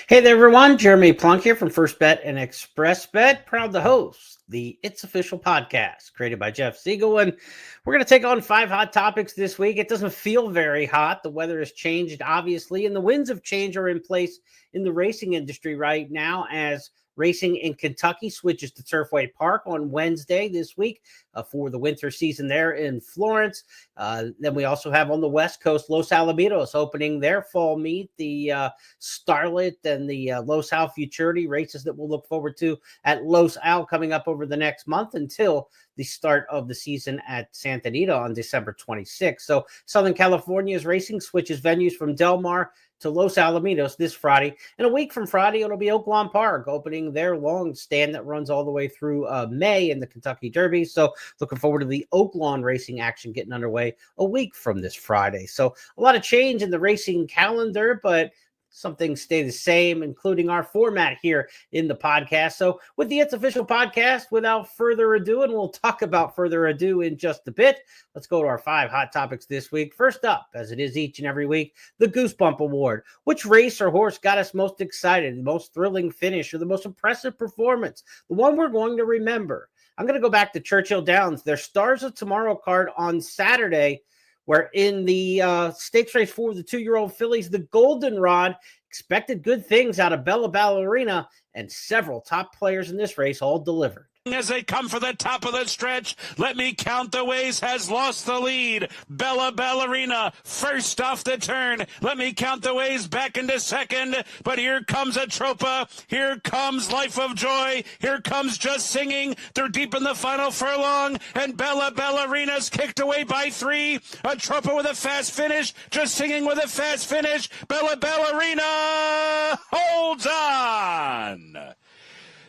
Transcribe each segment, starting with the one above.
Hey there, everyone. Jeremy Plonk here from First Bet and Express Bet. Proud to host the It's Official podcast created by Jeff Siegel. And we're going to take on 5 hot topics this week. It doesn't feel very hot. The weather has changed, obviously, and the winds of change are in place in the racing industry right now as racing in Kentucky switches to Turfway Park on Wednesday this week for the winter season there in Florence. Then we also have on the West Coast, Los Alamitos opening their fall meet, the Starlet and the Los Al Futurity races that we'll look forward to at Los Al coming up over the next month until the start of the season at Santa Anita on December 26th. So Southern California's racing switches venues from Del Mar to Los Alamitos this Friday. And a week from Friday, it'll be Oaklawn Park opening their long stand that runs all the way through May in the Kentucky Derby. So looking forward to the Oaklawn racing action getting underway a week from this Friday. So a lot of change in the racing calendar, but some things stay the same, including our format here in the podcast. So with the It's Official podcast, without further ado, and we'll talk about further ado in just a bit, let's go to our 5 hot topics this week. First up, as it is each and every week, the Goosebump Award. Which race or horse got us most excited, the most thrilling finish, or the most impressive performance? The one we're going to remember. I'm going to go back to Churchill Downs. Their Stars of Tomorrow card on Saturday, where in the stakes race for the 2-year-old fillies, the Goldenrod expected good things out of Bella Ballerina, and several top players in this race all delivered. As they come for the top of the stretch, Let Me Count the Ways has lost the lead. Bella Ballerina first off the turn. Let Me Count the Ways back into second. But here comes Atropa. Here comes Life of Joy. Here comes Just Singing. They're deep in the final furlong. And Bella Ballerina's kicked away by 3. Atropa with a fast finish. Just Singing with a fast finish. Bella Ballerina holds on.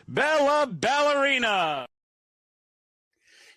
Bella Ballerina.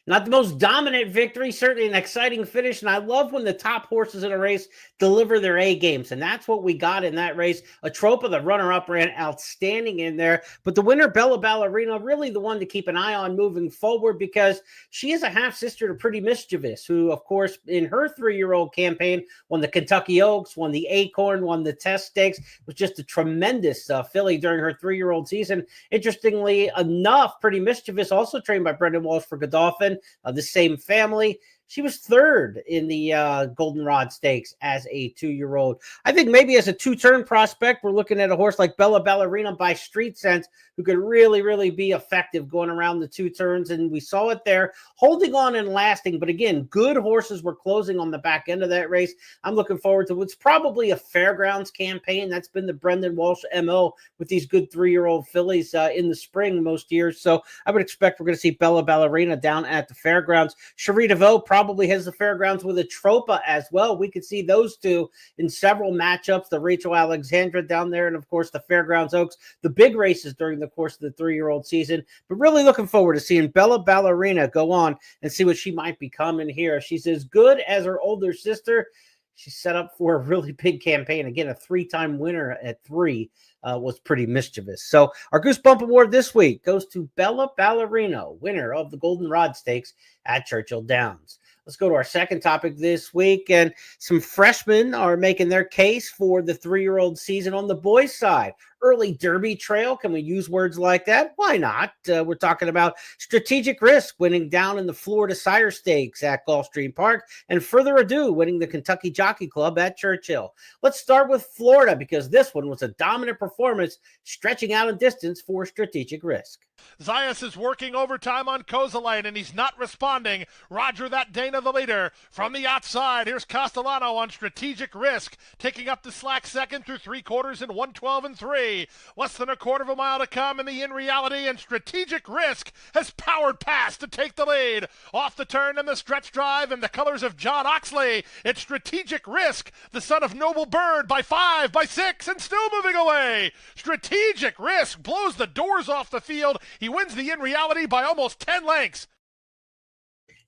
Not the most dominant victory, certainly an exciting finish, and I love when the top horses in a race deliver their A games, and that's what we got in that race. Atropa, the runner-up, ran outstanding in there, but the winner, Bella Ballerina, really the one to keep an eye on moving forward because she is a half-sister to Pretty Mischievous, who, of course, in her 3-year-old campaign, won the Kentucky Oaks, won the Acorn, won the Test Stakes, was just a tremendous filly during her 3-year-old season. Interestingly enough, Pretty Mischievous, also trained by Brendan Walsh for Godolphin, the same family. She was 3rd in the Goldenrod Stakes as a 2-year-old. I think maybe as a 2-turn prospect, we're looking at a horse like Bella Ballerina by Street Sense, who could really, really be effective going around the 2 turns. And we saw it there, holding on and lasting. But again, good horses were closing on the back end of that race. I'm looking forward to what's probably a fairgrounds campaign. That's been the Brendan Walsh MO with these good 3-year-old fillies in the spring most years. So I would expect we're going to see Bella Ballerina down at the fairgrounds. Cherie DeVoe probably has the fairgrounds with Atropa as well. We could see those two in several matchups, the Rachel Alexandra down there, and of course the Fairgrounds Oaks, the big races during the course of the 3-year-old season. But really looking forward to seeing Bella Ballerina go on and see what she might become in here. She's as good as her older sister. She's set up for a really big campaign. Again, a 3-time winner at 3 was Pretty Mischievous. So our Goosebump Award this week goes to Bella Ballerina, winner of the Goldenrod Stakes at Churchill Downs. Let's go to our second topic this week, and some freshmen are making their case for the 3-year-old season on the boys' side. Early Derby trail, can we use words like that? Why not? We're talking about Strategic Risk winning down in the Florida Sire Stakes at Gulfstream Park, and Further Ado winning the Kentucky Jockey Club at Churchill. Let's start with Florida because this one was a dominant performance, stretching out in distance for Strategic Risk. Zayas is working overtime on Kozalane, and he's not responding. Roger that Dana, the leader. From the outside, here's Castellano on Strategic Risk, taking up the slack second through 3/4 in 1:12 and 3. Less than a quarter of a mile to come in the In Reality, and Strategic Risk has powered past to take the lead. Off the turn and the stretch drive and the colors of John Oxley. It's Strategic Risk, the son of Noble Bird, by 5, by 6, and still moving away. Strategic Risk blows the doors off the field. He wins the In Reality by almost 10 lengths.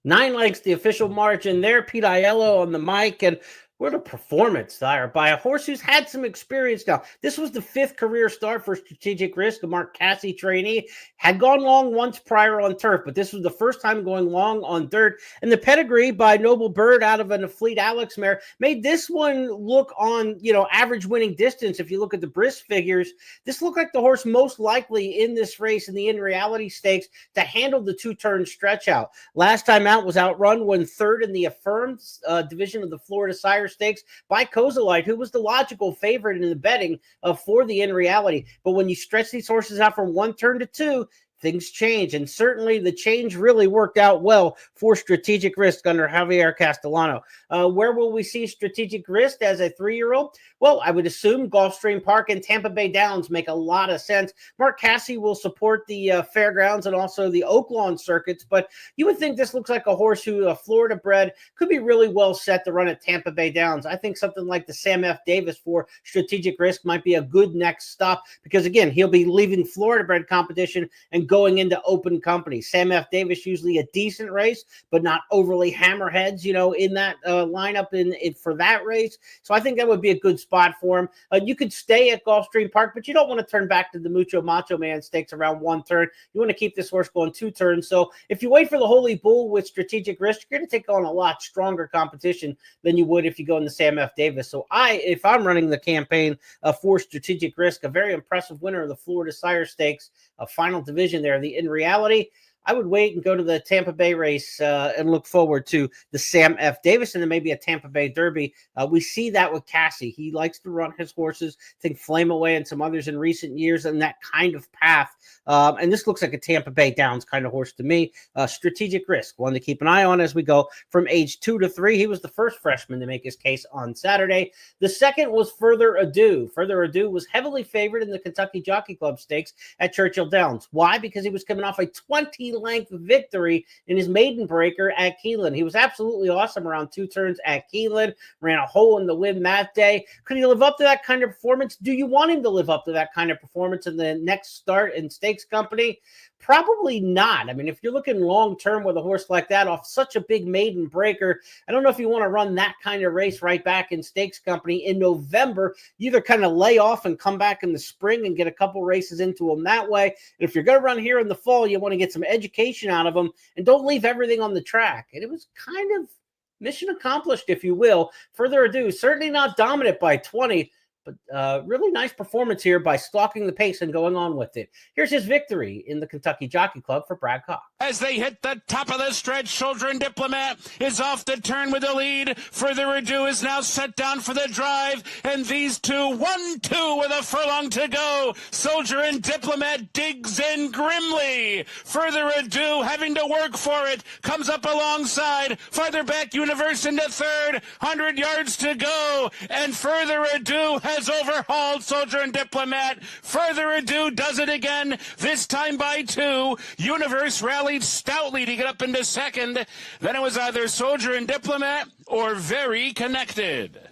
9 lengths, the official margin there. Pete Aiello on the mic, and What a performance there by a horse who's had some experience now. This was the 5th career start for Strategic Risk, a Mark Casse trainee. Had gone long once prior on turf, but this was the first time going long on dirt. And the pedigree by Noble Bird out of an Fleet Alex mare made this one look on, average winning distance. If you look at the Brisk figures, this looked like the horse most likely in this race in the In Reality Stakes to handle the 2-turn stretch out. Last time out was outrun when 3rd in the Affirmed division of the Florida Sire Stakes by Kozolite, who was the logical favorite in the betting for the In Reality. But when you stretch these horses out from 1 turn to 2, things change. And certainly the change really worked out well for Strategic Risk under Javier Castellano. Where will we see Strategic Risk as a 3-year-old? Well, I would assume Gulfstream Park and Tampa Bay Downs make a lot of sense. Mark Casse will support the fairgrounds and also the Oaklawn circuits, but you would think this looks like a horse who, Florida bred, could be really well set to run at Tampa Bay Downs. I think something like the Sam F. Davis for Strategic Risk might be a good next stop because, again, he'll be leaving Florida bred competition and going into open company. Sam F. Davis, usually a decent race, but not overly hammerheads, in that lineup for that race. So I think that would be a good spot for him. You could stay at Gulfstream Park, but you don't want to turn back to the Mucho Macho Man stakes around 1 turn. You want to keep this horse going 2 turns. So if you wait for the Holy Bull with Strategic Risk, you're going to take on a lot stronger competition than you would if you go in the Sam F. Davis. So if I'm running the campaign for Strategic Risk, a very impressive winner of the Florida Sire Stakes, a final division there, the In Reality, I would wait and go to the Tampa Bay race and look forward to the Sam F. Davis and then maybe a Tampa Bay Derby. We see that with Casse. He likes to run his horses, I think Flame Away and some others in recent years in that kind of path. And this looks like a Tampa Bay Downs kind of horse to me. Strategic Risk, one to keep an eye on as we go from age 2 to 3. He was the first freshman to make his case on Saturday. The second was Further Ado. Further Ado was heavily favored in the Kentucky Jockey Club Stakes at Churchill Downs. Why? Because he was coming off a 20-length victory in his maiden breaker at Keeneland. He was absolutely awesome around 2 turns at Keeneland, ran a hole in the wind that day. Could he live up to that kind of performance? Do you want him to live up to that kind of performance in the next start in Stakes Company? Probably not. I mean, if you're looking long-term with a horse like that off such a big maiden breaker, I don't know if you want to run that kind of race right back in Stakes Company in November. You either kind of lay off and come back in the spring and get a couple races into them that way. And if you're going to run here in the fall, you want to get some education out of them and don't leave everything on the track. And it was kind of mission accomplished, if you will. Further Ado, certainly not dominant by 20, but really nice performance here by stalking the pace and going on with it. Here's his victory in the Kentucky Jockey Club for Brad Cox. As they hit the top of the stretch, Soldier and Diplomat is off the turn with the lead. Further Ado is now set down for the drive, and these two 1-2 with a furlong to go. Soldier and Diplomat digs in grimly. Further Ado, having to work for it, comes up alongside. Farther back, Universe into third. 100 yards to go, and Further Ado has overhauled Soldier and Diplomat. Further Ado does it again, this time by 2. Universe rallied stoutly to get up into second. Then it was either Soldier and Diplomat or Very Connected.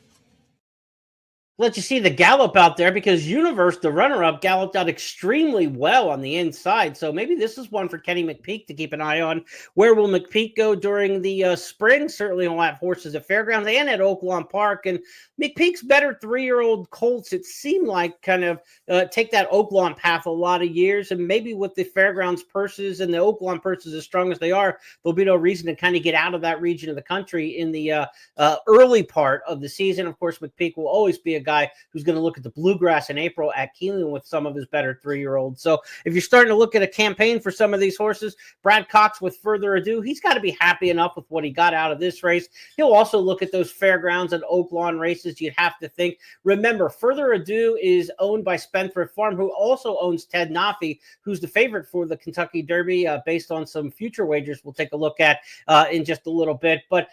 Let you see the gallop out there because Universe, the runner-up, galloped out extremely well on the inside. So maybe this is one for Kenny McPeek to keep an eye on. Where will McPeek go during the spring? Certainly he'll have horses at Fairgrounds and at Oaklawn Park. And McPeek's better 3-year-old colts, it seemed like, kind of take that Oaklawn path a lot of years. And maybe with the Fairgrounds purses and the Oaklawn purses as strong as they are, there'll be no reason to kind of get out of that region of the country in the early part of the season. Of course, McPeek will always be a guy who's going to look at the bluegrass in April at Keeneland with some of his better 3-year-olds. So if you're starting to look at a campaign for some of these horses, Brad Cox with Further Ado, he's got to be happy enough with what he got out of this race. He'll also look at those Fairgrounds and Oaklawn races. You'd have to think. Remember, Further Ado is owned by Spendthrift Farm, who also owns Ted Naffy, who's the favorite for the Kentucky Derby based on some future wagers we'll take a look at in just a little bit. But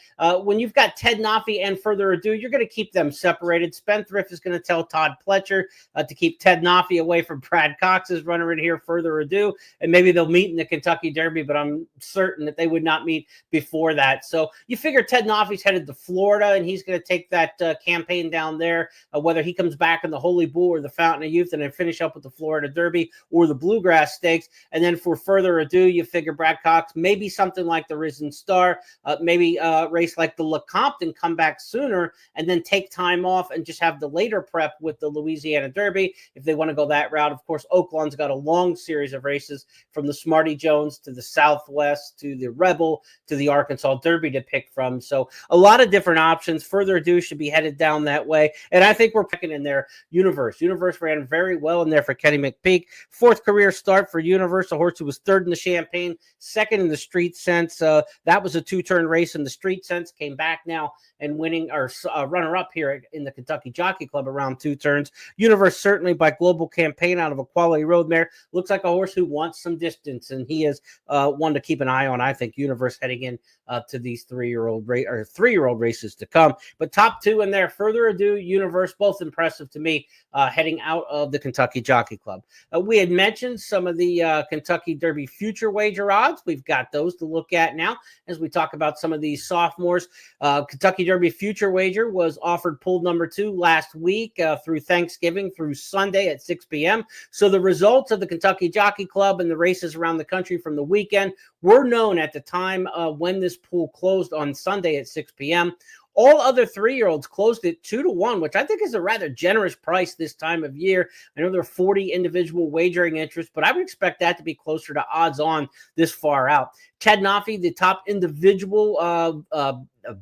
when you've got Ted Naffy and Further Ado, you're going to keep them separated. Spendthrift Griff is going to tell Todd Pletcher to keep Ted Noffey away from Brad Cox's runner in here, further ado, and maybe they'll meet in the Kentucky Derby, but I'm certain that they would not meet before that. So you figure Ted Noffey's headed to Florida, and he's going to take that campaign down there, whether he comes back in the Holy Bull or the Fountain of Youth, and then finish up with the Florida Derby or the Bluegrass Stakes. And then for further ado, you figure Brad Cox, maybe something like the Risen Star, maybe a race like the Lecompton come back sooner and then take time off and just have the later prep with the Louisiana Derby if they want to go that route. Of course, Oaklawn's got a long series of races from the Smarty Jones to the Southwest to the Rebel to the Arkansas Derby to pick from. So a lot of different options. Further ado should be headed down that way. And I think we're picking in there Universe. Universe ran very well in there for Kenny McPeak. Fourth career start for Universe, a horse who was third in the Champagne, second in the Street Sense. That was a two-turn race in the Street Sense, came back now and winning or runner-up here in the Kentucky Jockey Club around 2 turns. Universe certainly by Global Campaign out of a quality road mare. Looks like a horse who wants some distance, and he is one to keep an eye on, I think, Universe heading in to these three-year-old races to come. But top 2 in there, further ado, Universe, both impressive to me heading out of the Kentucky Jockey Club. We had mentioned some of the Kentucky Derby future wager odds. We've got those to look at now as we talk about some of these sophomores. Kentucky Derby future wager was offered pool number 2 last week through Thanksgiving through Sunday at 6 p.m. So the results of the Kentucky Jockey Club and the races around the country from the weekend were known at the time when this pool closed on Sunday at 6 p.m. All other 3-year-olds closed at 2-1, which I think is a rather generous price this time of year. I know there are 40 individual wagering interests, but I would expect that to be closer to odds on this far out. Ted Noffey, the top individual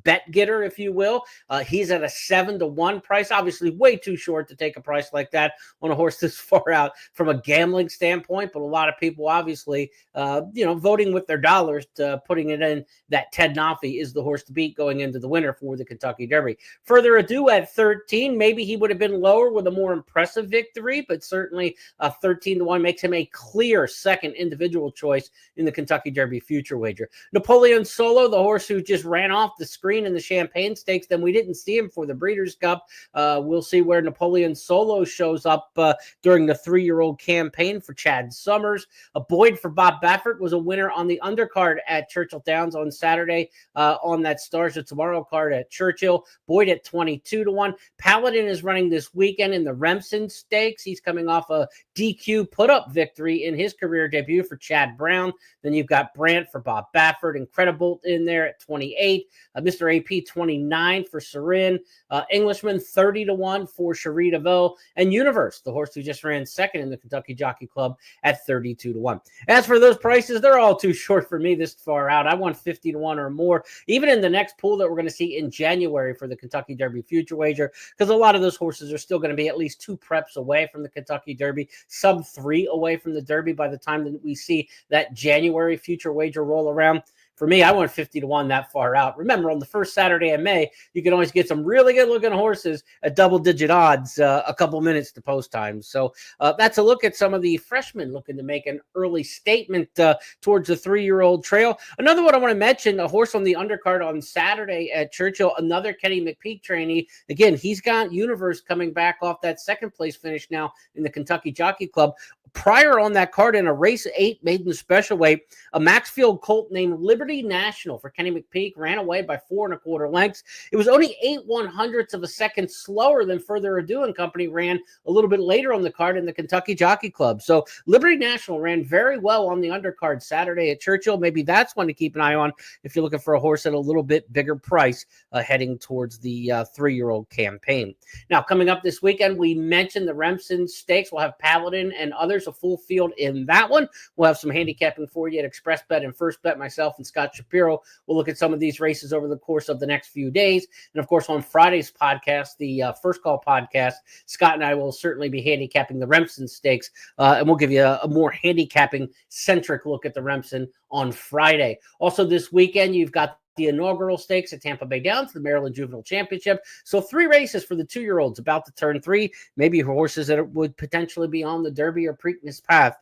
bet getter, if you will. He's at a 7-1 price. Obviously, way too short to take a price like that on a horse this far out from a gambling standpoint. But a lot of people, obviously, voting with their dollars, putting it in that Ted Noffey is the horse to beat going into the winter for the Kentucky Derby. Further ado, at 13, maybe he would have been lower with a more impressive victory, but certainly 13-1 makes him a clear second individual choice in the Kentucky Derby future wager. Napoleon Solo, the horse who just ran off the screen in the Champagne Stakes, then we didn't see him for the Breeders' Cup. We'll see where Napoleon Solo shows up during the 3-year-old campaign for Chad Summers. A Boyd for Bob Baffert was a winner on the undercard at Churchill Downs on Saturday on that Stars of Tomorrow card at Churchill. Boyd at 22-1. Paladin is running this weekend in the Remsen Stakes. He's coming off a DQ put-up victory in his career debut for Chad Brown. Then you've got Brandt for Bob Baffert, Incredible in there at 28. Mr. AP 29 for Serin. Englishman 30-1 for Cherie DeVille. And Universe, the horse who just ran second in the Kentucky Jockey Club at 32-1. As for those prices, they're all too short for me this far out. I want 50-1 or more, even in the next pool that we're going to see in January for the Kentucky Derby future wager, because a lot of those horses are still going to be at least 2 preps away from the Kentucky Derby, sub 3 away from the Derby by the time that we see that January future wager roll around. For me, I went 50-1 that far out. Remember, on the first Saturday in May, you can always get some really good-looking horses at double-digit odds a couple minutes to post time. So that's a look at some of the freshmen looking to make an early statement towards the 3-year-old trail. Another one I want to mention, a horse on the undercard on Saturday at Churchill, another Kenny McPeak trainee. Again, he's got Universe coming back off that second-place finish now in the Kentucky Jockey Club. Prior on that card in a race 8 maiden special weight, a Maxfield colt named Liberty National for Kenny McPeak ran away by 4 1/4 lengths. It was only 8/100ths of a second slower than Further Ado and Company ran a little bit later on the card in the Kentucky Jockey Club. So Liberty National ran very well on the undercard Saturday at Churchill. Maybe that's one to keep an eye on if you're looking for a horse at a little bit bigger price heading towards the 3-year-old campaign. Now, coming up this weekend, we mentioned the Remsen Stakes. We'll have Paladin and others, a full field in that one. We'll have some handicapping for you at Express Bet and First Bet. Myself and Scott Shapiro will look at some of these races over the course of the next few days. And of course, on Friday's podcast, the First Call podcast, Scott and I will certainly be handicapping the Remsen Stakes, and we'll give you a more handicapping-centric look at the Remsen on Friday. Also this weekend, you've got the inaugural stakes at Tampa Bay Downs, the Maryland Juvenile Championship. So 3 races for the 2-year-olds about to turn 3, maybe horses that would potentially be on the Derby or Preakness path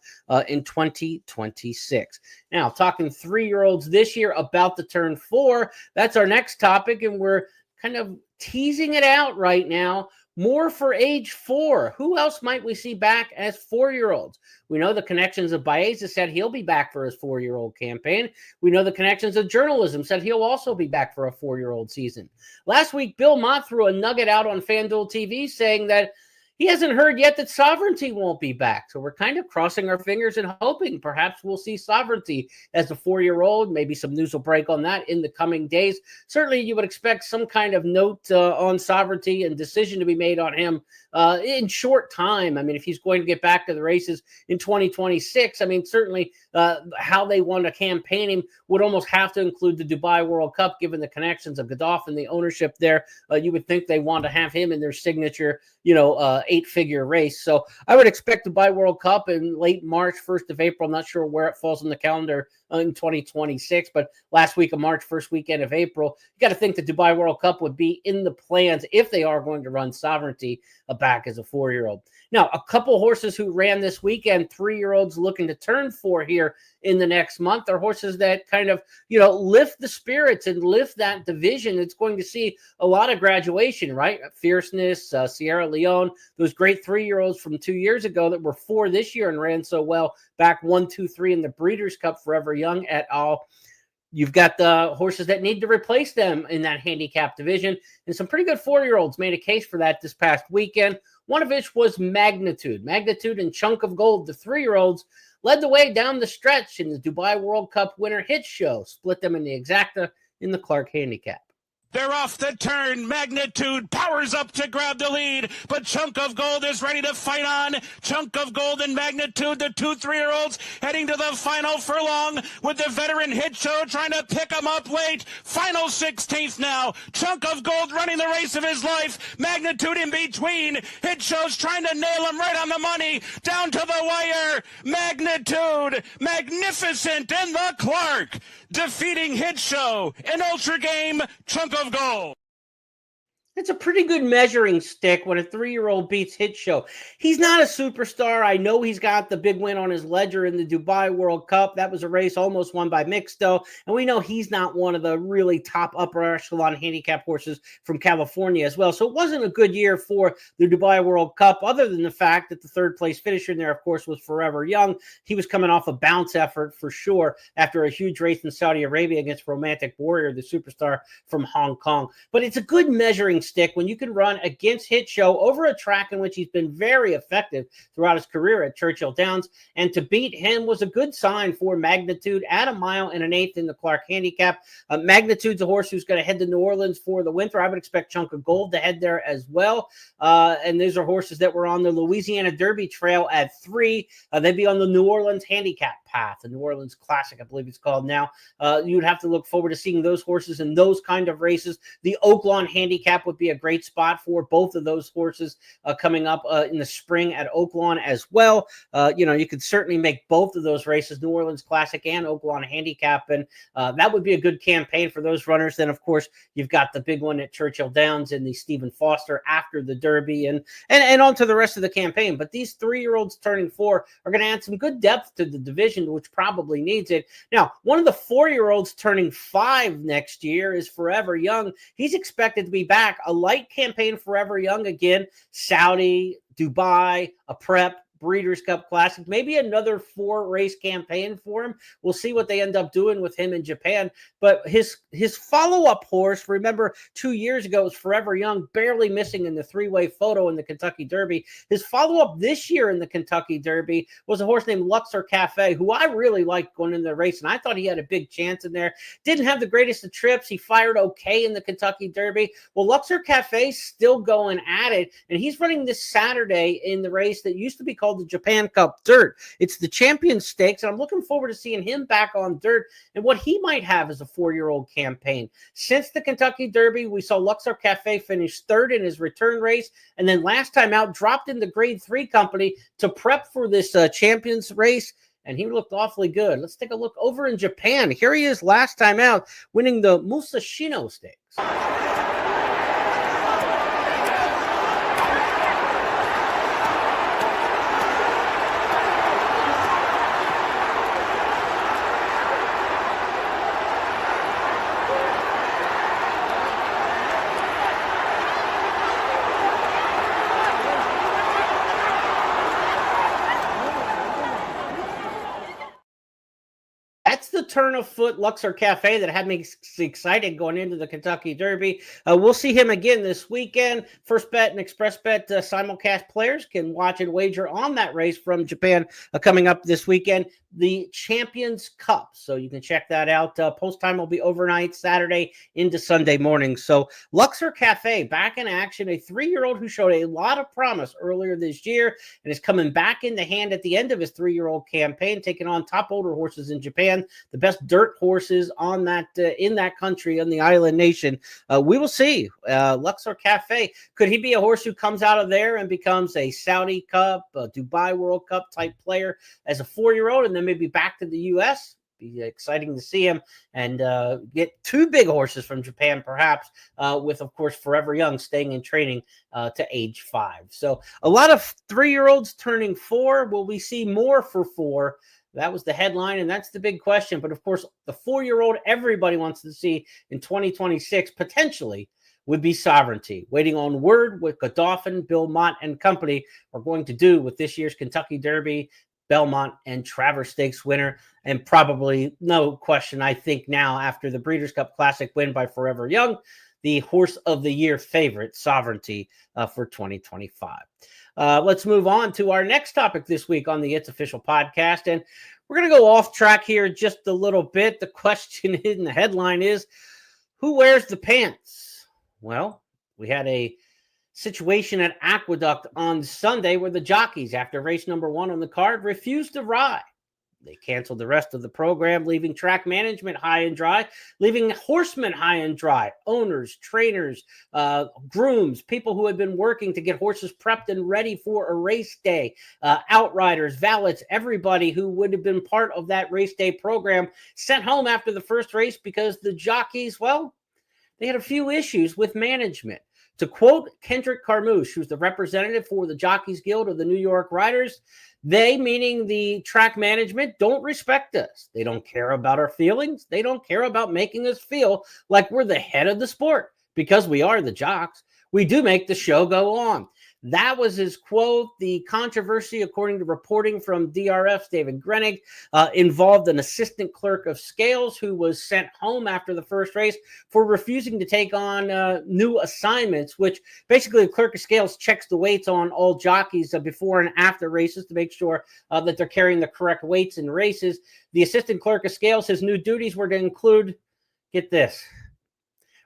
in 2026. Now, talking 3-year-olds this year about to turn 4, that's our next topic, and we're kind of teasing it out right now. More for age 4. Who else might we see back as 4-year-olds? We know the connections of Baeza said he'll be back for his 4-year-old campaign. We know the connections of journalism said he'll also be back for a 4-year-old season. Last week, Bill Mott threw a nugget out on FanDuel TV saying that he hasn't heard yet that Sovereignty won't be back. So we're kind of crossing our fingers and hoping perhaps we'll see Sovereignty as a 4-year-old. Maybe some news will break on that in the coming days. Certainly you would expect some kind of note on Sovereignty and decision to be made on him in short time. I mean, if he's going to get back to the races in 2026, I mean, certainly how they want to campaign him would almost have to include the Dubai World Cup, given the connections of Gaddafi and the ownership there. You would think they want to have him in their signature, 8-figure race. So I would expect Dubai World Cup in late March, 1st of April. I'm not sure where it falls on the calendar in 2026, but last week of March, first weekend of April, you got to think the Dubai World Cup would be in the plans if they are going to run Sovereignty back as a 4-year-old. Now, a couple horses who ran this weekend, 3-year-olds looking to turn 4 here in the next month, are horses that kind of, lift the spirits and lift that division. It's going to see a lot of graduation, right? Fierceness, Sierra Leone, those great 3-year-olds from 2 years ago that were 4 this year and ran so well back 1, 2, 3 in the Breeders' Cup, Forever Young et al. You've got the horses that need to replace them in that handicap division, and some pretty good 4-year-olds made a case for that this past weekend, one of which was Magnitude. Magnitude and Chunk of Gold, the 3-year-olds, led the way down the stretch in the Dubai World Cup winner hit show, split them in the exacta in the Clark handicap. They're off the turn. Magnitude powers up to grab the lead, but Chunk of Gold is ready to fight on. Chunk of Gold and Magnitude, the 2 3-year-olds, heading to the final furlong with the veteran Hit Show trying to pick them up late. Final 16th now. Chunk of Gold running the race of his life. Magnitude in between. Hit Show's trying to nail him right on the money. Down to the wire. Magnitude, magnificent in the Clark, defeating Hit Show in Ultra Game. Chunk of Gold. It's a pretty good measuring stick when a 3-year-old beats Hit Show. He's not a superstar. I know he's got the big win on his ledger in the Dubai World Cup. That was a race almost won by Mixto. And we know he's not one of the really top upper echelon handicap horses from California as well. So it wasn't a good year for the Dubai World Cup, other than the fact that the third place finisher in there, of course, was Forever Young. He was coming off a bounce effort for sure after a huge race in Saudi Arabia against Romantic Warrior, the superstar from Hong Kong. But it's a good measuring stick when you can run against Hit Show over a track in which he's been very effective throughout his career at Churchill Downs, and to beat him was a good sign for Magnitude at 1 mile and an eighth in the Clark handicap. Magnitude's a horse who's going to head to New Orleans for the winter. I would expect Chunk of Gold to head there as well, and those are horses that were on the Louisiana Derby trail at 3. They'd be on the New Orleans handicap path, the New Orleans Classic, I believe it's called now. You would have to look forward to seeing those horses in those kind of races. The Oaklawn handicap would be a great spot for both of those horses coming up in the spring at Oaklawn as well. You could certainly make both of those races, New Orleans Classic and Oaklawn handicap, and that would be a good campaign for those runners. Then, of course, you've got the big one at Churchill Downs and the Stephen Foster after the Derby and on to the rest of the campaign. But these 3-year-olds turning 4 are going to add some good depth to the division, which probably needs it. Now, one of the 4-year-olds turning 5 next year is Forever Young. He's expected to be back. A light campaign, Forever Young again, Saudi, Dubai, a prep, Breeders' Cup Classic, maybe another 4-race campaign for him. We'll see what they end up doing with him in Japan. But his follow-up horse, remember 2 years ago, was Forever Young, barely missing in the 3-way photo in the Kentucky Derby. His follow-up this year in the Kentucky Derby was a horse named Luxor Cafe, who I really liked going into the race, and I thought he had a big chance in there. Didn't have the greatest of trips. He fired okay in the Kentucky Derby. Well, Luxor Cafe's still going at it, and he's running this Saturday in the race that used to be called the Japan Cup Dirt. It's the Champions Stakes, and I'm looking forward to seeing him back on dirt and what he might have as a 4-year-old campaign. Since the Kentucky Derby, we saw Luxor Cafe finish 3rd in his return race, and then last time out dropped in the Grade 3 company to prep for this Champions race, and he looked awfully good. Let's take a look over in Japan. Here he is last time out, winning the Musashino Stakes. turn of foot, Luxor Cafe, that had me excited going into the Kentucky Derby. We'll see him again this weekend. First Bet and Express Bet simulcast players can watch and wager on that race from Japan coming up this weekend, the Champions Cup. So you can check that out. Post time will be overnight Saturday into Sunday morning. So Luxor Cafe back in action, a 3-year-old who showed a lot of promise earlier this year and is coming back into hand at the end of his 3-year-old campaign, taking on top older horses in Japan, the best dirt horses on that in that country, on the island nation. We will see. Luxor Cafe, could he be a horse who comes out of there and becomes a Saudi Cup, a Dubai World Cup type player as a 4-year-old, and then maybe back to the U.S.? Be exciting to see him and get 2 big horses from Japan, perhaps, with, of course, Forever Young staying in training to age 5. So a lot of 3-year-olds turning 4. Will we see more for 4? That was the headline, and that's the big question. But, of course, the 4-year-old everybody wants to see in 2026 potentially would be Sovereignty. Waiting on word what Godolphin, Bill Mott, and company are going to do with this year's Kentucky Derby, Belmont, and Travers Stakes winner. And probably, no question, I think now after the Breeders' Cup Classic win by Forever Young, the Horse of the Year favorite, Sovereignty, for 2025. Let's move on to our next topic this week on the It's Official podcast. And we're going to go off track here just a little bit. The question in the headline is, who wears the pants? Well, we had a situation at Aqueduct on Sunday where the jockeys, after race number 1 on the card, refused to ride. They canceled the rest of the program, leaving track management high and dry, leaving horsemen high and dry, owners, trainers, grooms, people who had been working to get horses prepped and ready for a race day, outriders, valets, everybody who would have been part of that race day program sent home after the first race because the jockeys, well, they had a few issues with management. To quote Kendrick Carmouche, who's the representative for the Jockeys Guild of the New York Riders, they, meaning the track management, don't respect us. They don't care about our feelings. They don't care about making us feel like we're the head of the sport because we are the jocks. We do make the show go on. That was his quote. The controversy, according to reporting from DRF's David Grenig, involved an assistant clerk of scales who was sent home after the first race for refusing to take on new assignments, which basically the clerk of scales checks the weights on all jockeys before and after races to make sure that they're carrying the correct weights in races. The assistant clerk of scales, his new duties were to include, get this,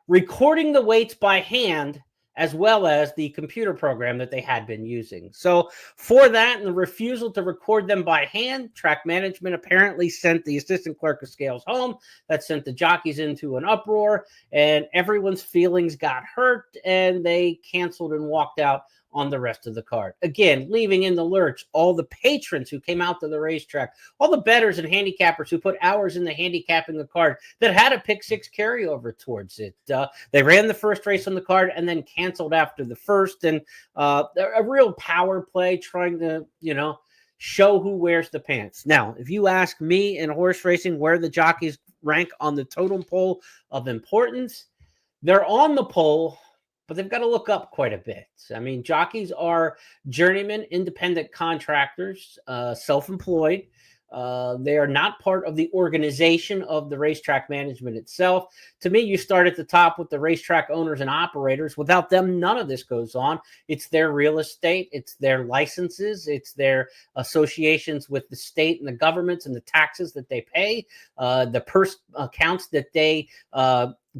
recording the weights by hand, as well as the computer program that they had been using. So for that and the refusal to record them by hand, track management apparently sent the assistant clerk of scales home. That sent the jockeys into an uproar, and everyone's feelings got hurt, and they canceled and walked out on the rest of the card. Again, leaving in the lurch all the patrons who came out to the racetrack, all the bettors and handicappers who put hours in the handicapping the card that had a pick 6 carryover towards it. They ran the first race on the card and then canceled after the first, and a real power play trying to, show who wears the pants. Now, if you ask me in horse racing where the jockeys rank on the totem pole of importance, they're on the pole, but they've got to look up quite a bit. I mean, jockeys are journeymen, independent contractors, self-employed. They are not part of the organization of the racetrack management itself. To me, you start at the top with the racetrack owners and operators. Without them, none of this goes on. It's their real estate. It's their licenses. It's their associations with the state and the governments and the taxes that they pay, the purse accounts that they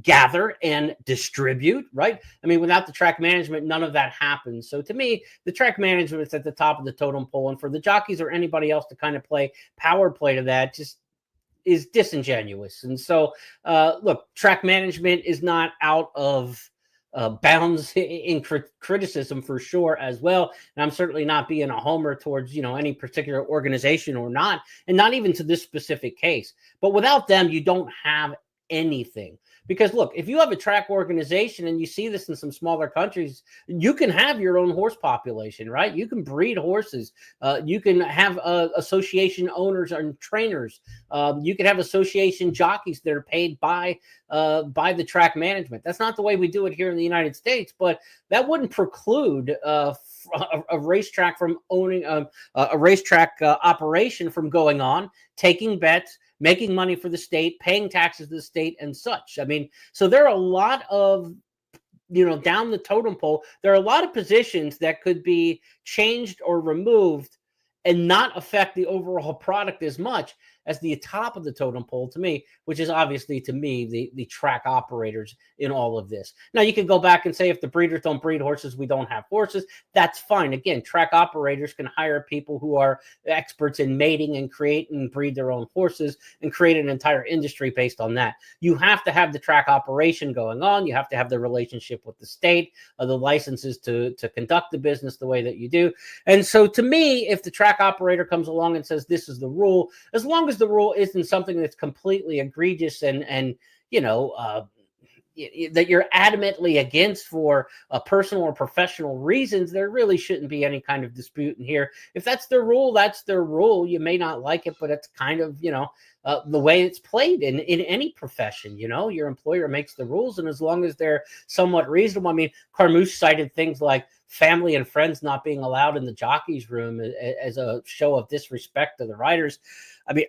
gather and distribute, right? I mean, without the track management, none of that happens. So to me, the track management is at the top of the totem pole. And for the jockeys or anybody else to kind of play power play to that just is disingenuous. And so, look, track management is not out of bounds in criticism for sure as well. And I'm certainly not being a homer towards, any particular organization or not, and not even to this specific case. But without them, you don't have anything. Because look, if you have a track organization, and you see this in some smaller countries, you can have your own horse population, right? You can breed horses. You can have association owners and trainers. You can have association jockeys that are paid by the track management. That's not the way we do it here in the United States, but that wouldn't preclude a racetrack from owning a racetrack operation from going on, taking bets, making money for the state, paying taxes to the state and such. I mean, so there are a lot of, down the totem pole, there are a lot of positions that could be changed or removed and not affect the overall product as much as the top of the totem pole to me, which is obviously to me the track operators in all of this. Now you can go back and say if the breeders don't breed horses, we don't have horses. That's fine. Again, track operators can hire people who are experts in mating and create and breed their own horses and create an entire industry based on that. You have to have the track operation going on. You have to have the relationship with the state, the licenses to conduct the business the way that you do. And so to me, if the track operator comes along and says this is the rule, as long as the rule isn't something that's completely egregious and that you're adamantly against for personal or professional reasons, there really shouldn't be any kind of dispute in here. If that's their rule, that's their rule. You may not like it, but it's kind of, the way it's played in any profession. Your employer makes the rules, and as long as they're somewhat reasonable. I mean, Carmouche cited things like family and friends not being allowed in the jockey's room as a show of disrespect to the riders. I mean,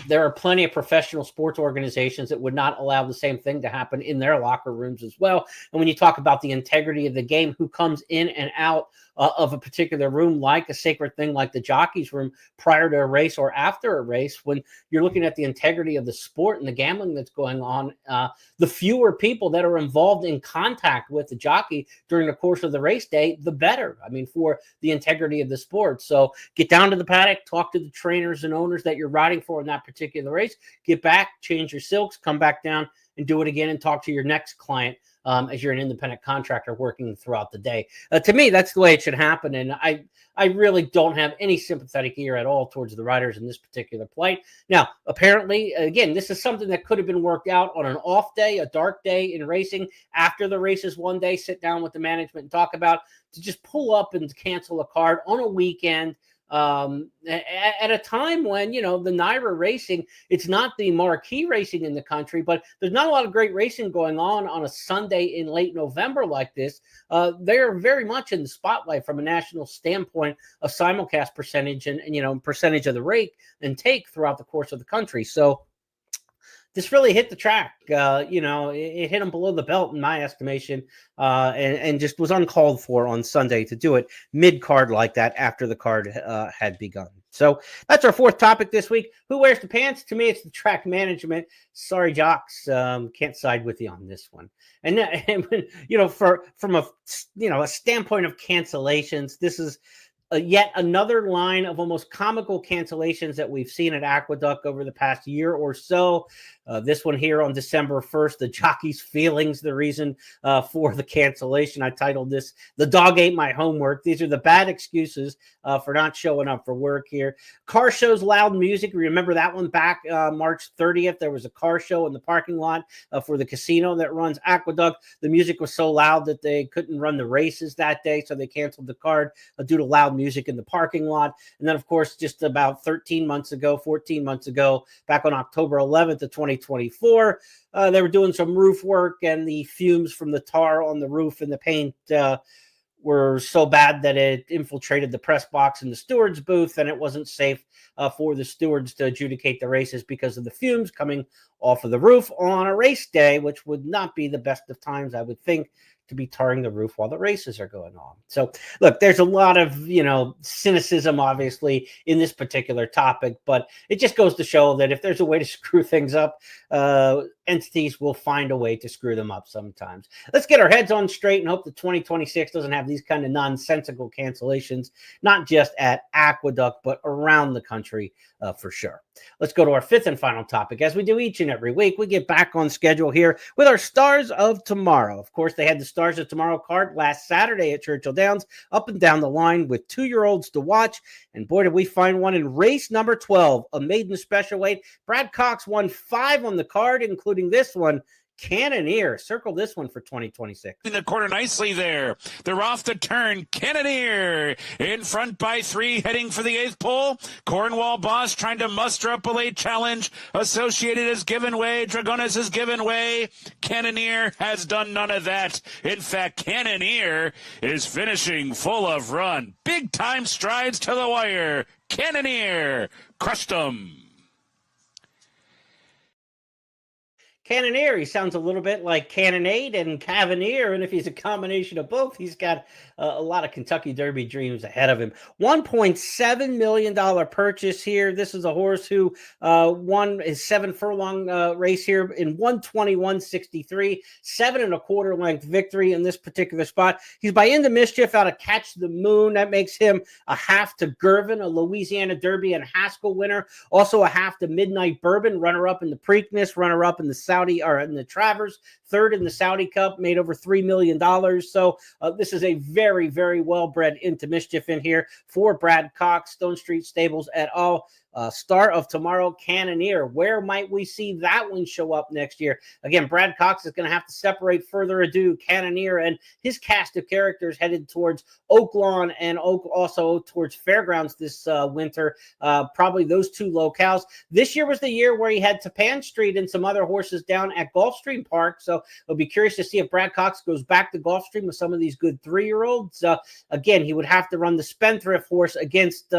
there are plenty of professional sports organizations that would not allow the same thing to happen in their locker rooms as well. And when you talk about the integrity of the game, who comes in and out of a particular room, like a sacred thing like the jockey's room prior to a race or after a race, when you're looking at the integrity of the sport and the gambling that's going on, the fewer people that are involved in contact with the jockey during the course of the race day, the better. I mean, for the integrity of the sport. So get down to the paddock, talk to the trainers and owners that you're riding for in that particular race, get back, change your silks, come back down and do it again and talk to your next client as you're an independent contractor working throughout the day. To me, that's the way it should happen. And I really don't have any sympathetic ear at all towards the riders in this particular plight. Now, apparently, again, this is something that could have been worked out on an off day, a dark day in racing after the races one day, sit down with the management and talk about, to just pull up and cancel a card on a weekend. At a time when, the NYRA racing, it's not the marquee racing in the country, but there's not a lot of great racing going on a Sunday in late November like this. They're very much in the spotlight from a national standpoint of simulcast percentage and percentage of the rake and take throughout the course of the country. So this really hit the track. It hit them below the belt in my estimation, and just was uncalled for on Sunday to do it mid-card like that after the card had begun. So that's our fourth topic this week. Who wears the pants? To me, it's the track management. Sorry, jocks, can't side with you on this one. And from a standpoint of cancellations, this is yet another line of almost comical cancellations that we've seen at Aqueduct over the past year or so. This one here on December 1st, the jockey's feelings, the reason for the cancellation. I titled this, "The Dog Ate My Homework." These are the bad excuses for not showing up for work here. Car shows, loud music. Remember that one back March 30th? There was a car show in the parking lot for the casino that runs Aqueduct. The music was so loud that they couldn't run the races that day, so they canceled the card due to loud music in the parking lot. And then, of course, just about 14 months ago, back on October 11th of 2024, they were doing some roof work, and the fumes from the tar on the roof and the paint were so bad that it infiltrated the press box in the steward's booth, and it wasn't safe for the stewards to adjudicate the races because of the fumes coming off of the roof on a race day, which would not be the best of times, I would think, to be tarring the roof while the races are going on. So look, there's a lot of, cynicism, obviously, in this particular topic, but it just goes to show that if there's a way to screw things up, entities will find a way to screw them up sometimes. Let's get our heads on straight and hope that 2026 doesn't have these kind of nonsensical cancellations, not just at Aqueduct, but around the country for sure. Let's go to our fifth and final topic. As we do each and every week, we get back on schedule here with our Stars of Tomorrow. Of course, they had the Stars of Tomorrow card last Saturday at Churchill Downs, up and down the line with 2-year-olds to watch. And boy, did we find one in race number 12, a maiden special weight. Brad Cox won 5 on the card, including this one. Cannoneer. Circle this one for 2026. In the corner nicely there. They're off the turn. Cannoneer in front by 3, heading for the 8th pole. Cornwall Boss trying to muster up a late challenge. Associated has given way. Dragones has given way. Cannoneer has done none of that. In fact, Cannoneer is finishing full of run. Big time strides to the wire. Cannoneer crushed them. Cannoneer, he sounds a little bit like Cannonade and Cavanier, and if he's a combination of both, he's got a lot of Kentucky Derby dreams ahead of him. $1.7 million purchase here. This is a horse who won his 7-furlong race here in 121.63, 7.25 length victory in this particular spot. He's by Into Mischief out of Catch the Moon. That makes him a half to Gervin, a Louisiana Derby and Haskell winner, also a half to Midnight Bourbon, runner-up in the Preakness, runner-up in the Saudi or in the Travers, third in the Saudi Cup, made over $3 million. So this is a very, very well-bred Into Mischief in here for Brad Cox, Stone Street Stables et al. Star of Tomorrow, Cannoneer. Where might we see that one show up next year? Again, Brad Cox is going to have to separate Further Ado, Cannoneer, and his cast of characters headed towards Oaklawn and also towards Fairgrounds this winter. Probably those two locales. This year was the year where he had Tapan Street and some other horses down at Gulfstream Park. So I'll be curious to see if Brad Cox goes back to Gulfstream with some of these good 3-year-olds. Again, he would have to run the Spendthrift horse against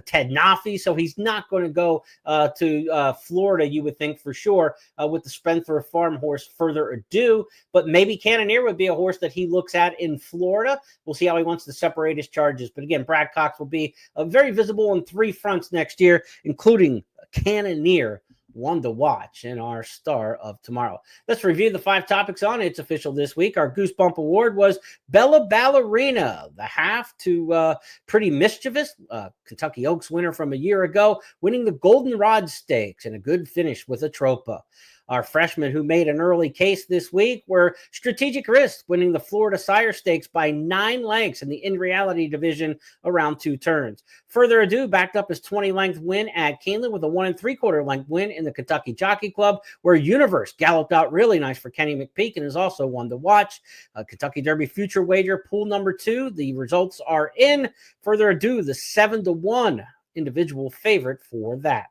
Ted Nafi, so he's not going to go to Florida, you would think for sure, with the Spendthrift farm horse Further Ado, but maybe Cannoneer would be a horse that he looks at in Florida. We'll see how he wants to separate his charges, but again, Brad Cox will be very visible on 3 fronts next year, including Cannoneer, one to watch in our Star of Tomorrow. Let's review the 5 topics on It's Official this week. Our Goosebump Award was Bella Ballerina, the half to Pretty Mischievous, Kentucky Oaks winner from a year ago, winning the Goldenrod Stakes and a good finish with a Tropa. Our freshmen who made an early case this week were Strategic Risk, winning the Florida Sire Stakes by 9 lengths in the In Reality division around 2 turns. Further Ado backed up his 20-length win at Keeneland with a 1 3/4 length win in the Kentucky Jockey Club, where Universe galloped out really nice for Kenny McPeek and is also one to watch. Kentucky Derby Future Wager pool number 2. The results are in. Further Ado, the 7-1 individual favorite for that.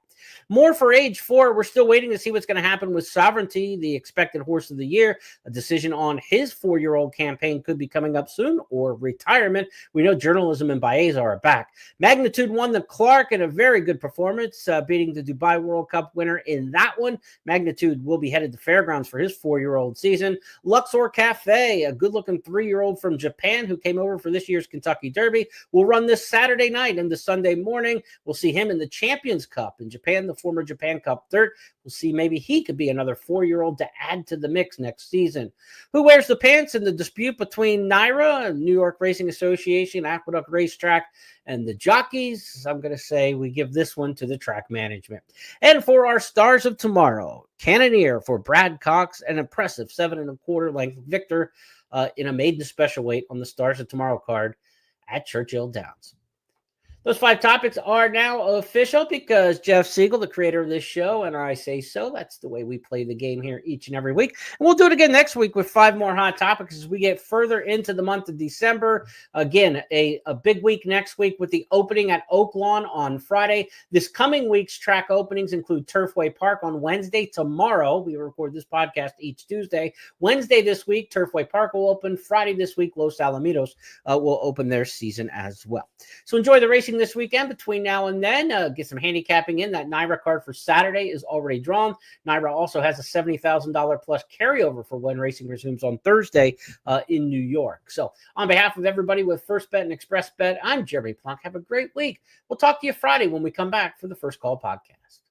More for age 4. We're still waiting to see what's going to happen with Sovereignty, the expected horse of the year. A decision on his 4-year-old campaign could be coming up soon, or retirement. We know Journalism and Baeza are back. Magnitude won the Clark in a very good performance, beating the Dubai World Cup winner in that one. Magnitude will be headed to Fairgrounds for his 4-year-old season. Luxor Cafe, a good-looking 3-year-old from Japan who came over for this year's Kentucky Derby, will run this Saturday night into Sunday morning. We'll see him in the Champions Cup in Japan, the former Japan Cup third. We'll see maybe he could be another 4-year-old to add to the mix next season. Who wears the pants in the dispute between NYRA, New York Racing Association, Aqueduct Racetrack, and the jockeys? I'm going to say we give this one to the track management. And for our Stars of Tomorrow, Cannoneer for Brad Cox, an impressive 7.25 length victor in a maiden special weight on the Stars of Tomorrow card at Churchill Downs. Those 5 topics are now official because Jeff Siegel, the creator of this show, and I say so. That's the way we play the game here each and every week. And we'll do it again next week with 5 more hot topics as we get further into the month of December. Again, a big week next week with the opening at Oaklawn on Friday. This coming week's track openings include Turfway Park on Wednesday. Tomorrow, we record this podcast each Tuesday. Wednesday this week, Turfway Park will open. Friday this week, Los Alamitos will open their season as well. So enjoy the racing this weekend. Between now and then, get some handicapping in. That NYRA card for Saturday is already drawn. NYRA also has a $70,000 plus carryover for when racing resumes on Thursday in New York. So on behalf of everybody with First Bet and Express Bet, I'm Jeremy Plonk. Have a great week. We'll talk to you Friday when we come back for the First Call podcast.